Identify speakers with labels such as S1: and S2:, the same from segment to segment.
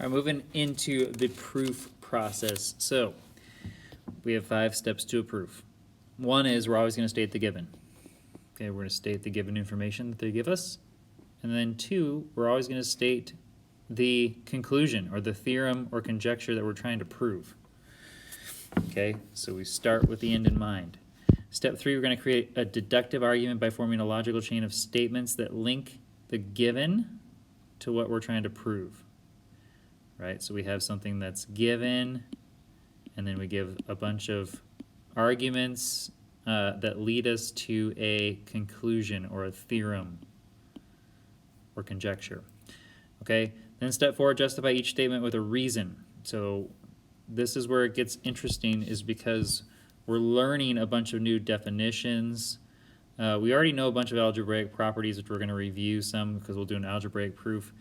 S1: All right, moving into the proof process. So we have 5 steps to a proof. One is we're always going to state the given. Okay, we're going to state the given information that they give us. And then 2, we're always going to state the conclusion or the theorem or conjecture that we're trying to prove. Okay, so we start with the end in mind. Step 3, we're going to create a deductive argument by forming a logical chain of statements that link the given to what we're trying to prove. Right, so we have something that's given, and then we give a bunch of arguments that lead us to a conclusion or a theorem or conjecture. Okay, then step 4, justify each statement with a reason. So this is where it gets interesting, is because we're learning a bunch of new definitions. We already know a bunch of algebraic properties, which we're going to review some because we'll do an algebraic proof.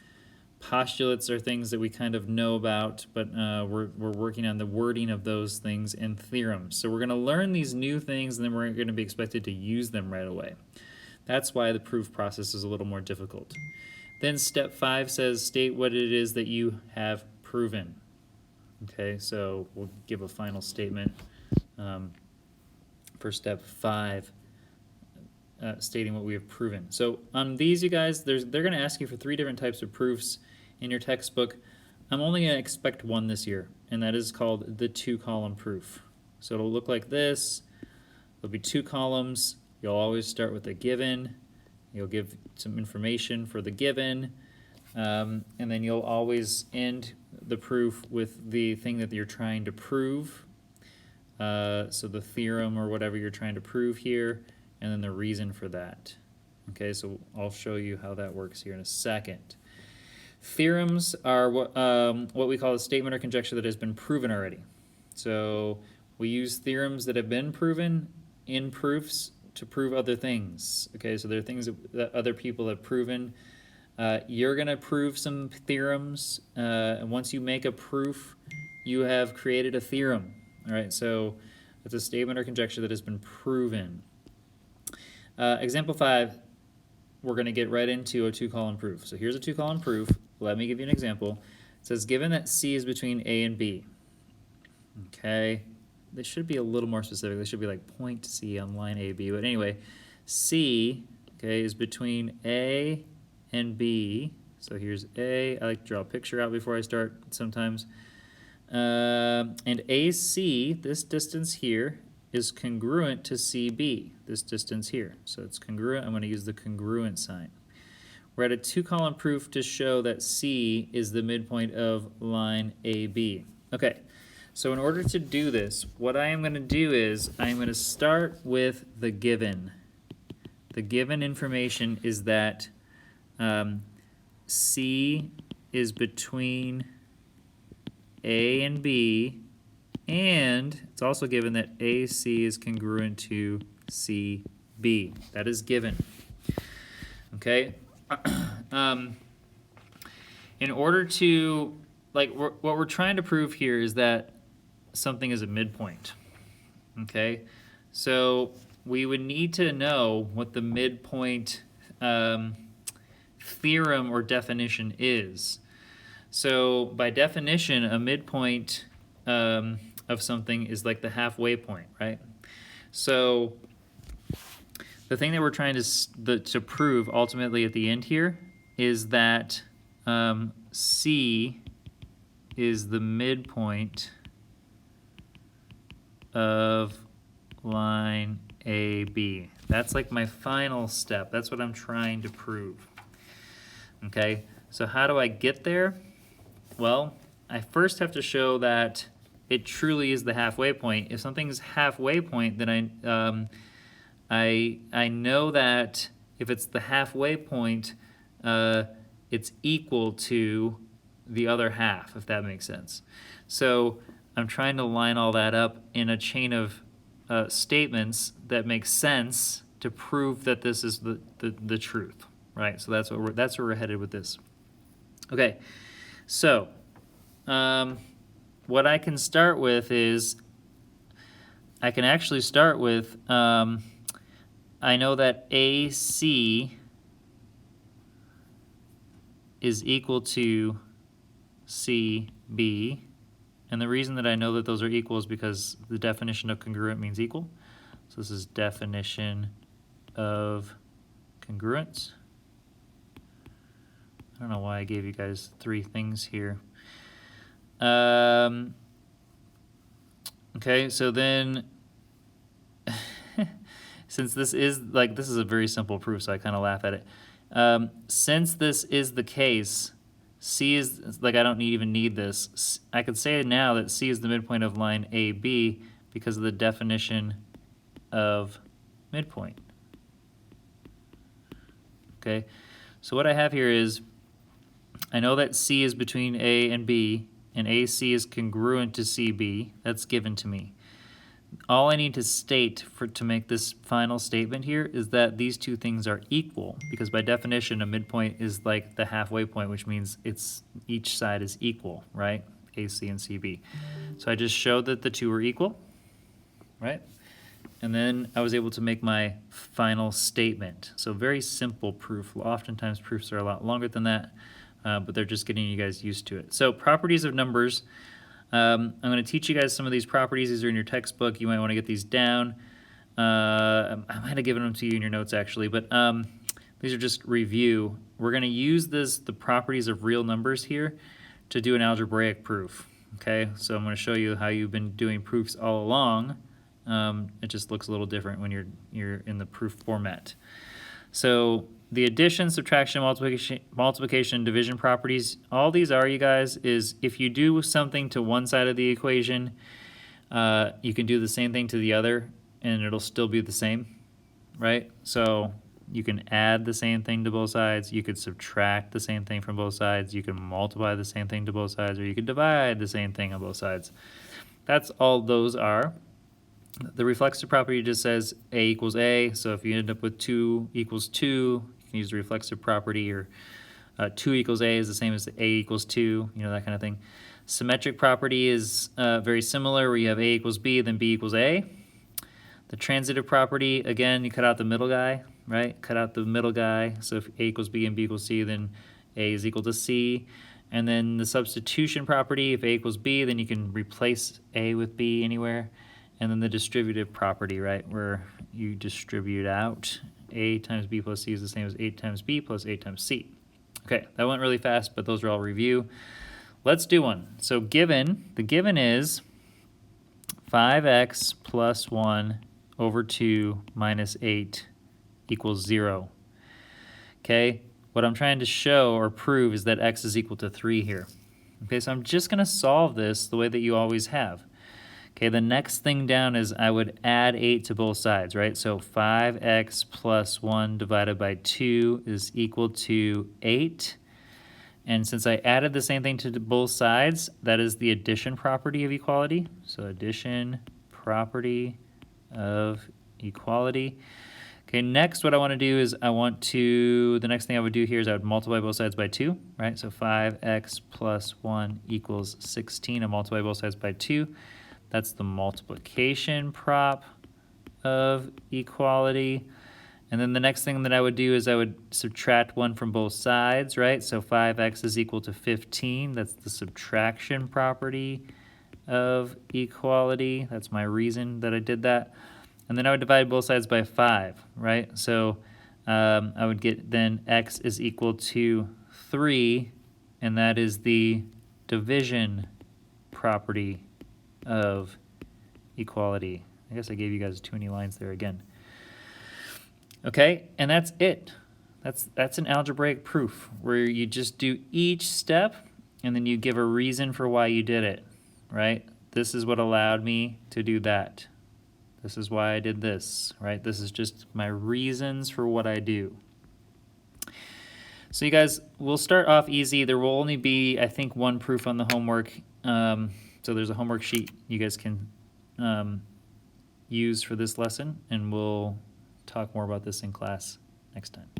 S1: Postulates are things that we kind of know about, but we're working on the wording of those things, and theorems. So we're going to learn these new things, and then we're going to be expected to use them right away. That's why the proof process is a little more difficult. Then step 5 says state what it is that you have proven. Okay, so we'll give a final statement for step 5. Stating what we have proven. So on these, you guys, they're going to ask you for 3 different types of proofs in your textbook. I'm only going to expect one this year, and that is called the 2-column proof. So it'll look like this. There'll be 2 columns. You'll always start with a given. You'll give some information for the given, and then you'll always end the proof with the thing that you're trying to prove. So the theorem or whatever you're trying to prove here, and then the reason for that. Okay, so I'll show you how that works here in a second. Theorems are what we call a statement or conjecture that has been proven already. So we use theorems that have been proven in proofs to prove other things. Okay, so there are things that other people have proven. You're going to prove some theorems, and once you make a proof, you have created a theorem. All right, so it's a statement or conjecture that has been proven. Example 5, we're going to get right into a 2-column proof. So here's a 2-column proof. Let me give you an example. It says, given that C is between A and B. Okay, this should be a little more specific. This should be like point C on line AB. But anyway, C, okay, is between A and B. So here's A. I like to draw a picture out before I start sometimes. And AC, this distance here, is congruent to CB, this distance here. So it's congruent. I'm going to use the congruent sign. We're at a 2-column proof to show that C is the midpoint of line AB. Okay, so in order to do this, what I am going to do is I'm going to start with the given. The given information is that C is between A and B, and it's also given that AC is congruent to CB. That is given. Okay? In order to, what we're trying to prove here is that something is a midpoint. Okay? So we would need to know what the midpoint theorem or definition is. So by definition, a midpoint of something is like the halfway point, right? So the thing that we're trying to prove ultimately at the end here is that C is the midpoint of line AB. That's like my final step. That's what I'm trying to prove. Okay, so how do I get there? Well, I first have to show that it truly is the halfway point. If something's halfway point, then I know that if it's the halfway point, it's equal to the other half, if that makes sense. So I'm trying to line all that up in a chain of statements that make sense to prove that this is the truth, right? So that's where we're headed with this. Okay, so what I can start with is I can actually start with I know that AC is equal to C, B. And the reason that I know that those are equal is because the definition of congruent means equal. So this is definition of congruence. I don't know why I gave you guys 3 things here. Okay, so then, since this is a very simple proof, so I kind of laugh at it. Since this is the case, C is, I don't even need this. I could say now that C is the midpoint of line AB because of the definition of midpoint. Okay, so what I have here is, I know that C is between A and B, and AC is congruent to CB. That's given to me. All I need to state to make this final statement here is that these two things are equal, because by definition a midpoint is like the halfway point, which means each side is equal, right? AC and CB. So I just showed that the two are equal, right? And then I was able to make my final statement. So very simple proof. Oftentimes proofs are a lot longer than that, but they're just getting you guys used to it. So properties of numbers. I'm going to teach you guys some of these properties. These are in your textbook. You might want to get these down. I might have given them to you in your notes actually, but these are just review. We're going to use the properties of real numbers here to do an algebraic proof. Okay, so I'm going to show you how you've been doing proofs all along. It just looks a little different when you're in the proof format. So the addition, subtraction, multiplication, division properties, all these are, you guys, is if you do something to one side of the equation, you can do the same thing to the other and it'll still be the same, right? So you can add the same thing to both sides, you could subtract the same thing from both sides, you can multiply the same thing to both sides, or you could divide the same thing on both sides. That's all those are. The reflexive property just says A equals A, so if you end up with 2 equals 2, you can use the reflexive property, or 2 equals A is the same as A equals 2, that kind of thing. Symmetric property is very similar, where you have A equals B, then B equals A. The transitive property, again, you cut out the middle guy, right? Cut out the middle guy, so if A equals B and B equals C, then A is equal to C. And then the substitution property, if A equals B, then you can replace A with B anywhere. And then the distributive property, right, where you distribute out A times B plus C is the same as 8 times B plus 8 times C. Okay, that went really fast, but those are all review. Let's do one. So the given is 5x plus 1 over 2 minus 8 equals 0. Okay, what I'm trying to show or prove is that x is equal to 3 here. Okay, so I'm just going to solve this the way that you always have. Okay, the next thing down is I would add 8 to both sides, right? So 5x plus 1 divided by 2 is equal to 8. And since I added the same thing to both sides, that is the addition property of equality. So addition property of equality. Okay, next what I want to do is the next thing I would do here is I would multiply both sides by 2, right? So 5x plus 1 equals 16. I multiply both sides by 2. That's the multiplication prop of equality. And then the next thing that I would do is I would subtract 1 from both sides, right? So 5x is equal to 15. That's the subtraction property of equality. That's my reason that I did that. And then I would divide both sides by 5, right? So I would get then x is equal to 3, and that is the division property of equality. I guess I gave you guys too many lines there again. Okay, and that's it. That's an algebraic proof where you just do each step and then you give a reason for why you did it, right? This is what allowed me to do that. This is why I did this, right? This is just my reasons for what I do. So you guys, we'll start off easy. There will only be, I think, 1 proof on the homework. So there's a homework sheet you guys can use for this lesson, and we'll talk more about this in class next time.